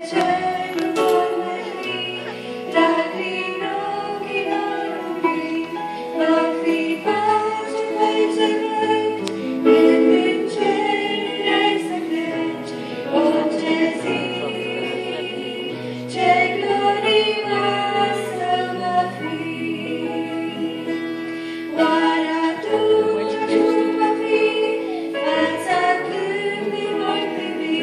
Cielo vuole qui, lacrime che non ubbi, ma fi pace, pace, pace, in cielo dai sagrati, o Gesù, c'è gloria sama fi. Guarda tu ma fi, fața cântei voi privi,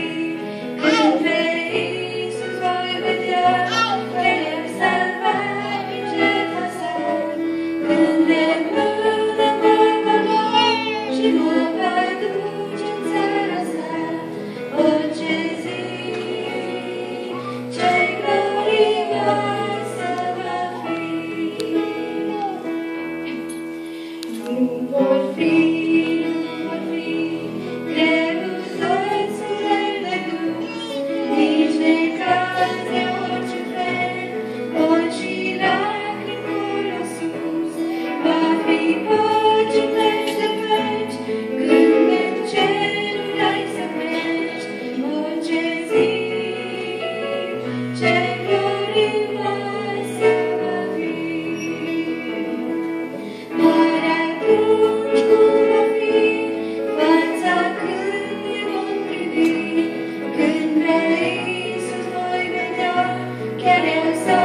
când vei Iisus voi vedea, că El salvat din jertfa sa, când de mână voi va lua și mă va duce în țara sa. O, ce zi, ce glorioasă va fi! Nu vor fi greu sorțurile de dus, nici necaz de orice fel, orice lacrimi acolo sus. Va fi pace pleci de pleci, când în cerul ai să pleci. Orice zi, ce glorioasă va fi! Mare atunci cum va fi, fața când ne vom privi, când pe Iisus voi vedea, chiar El s-a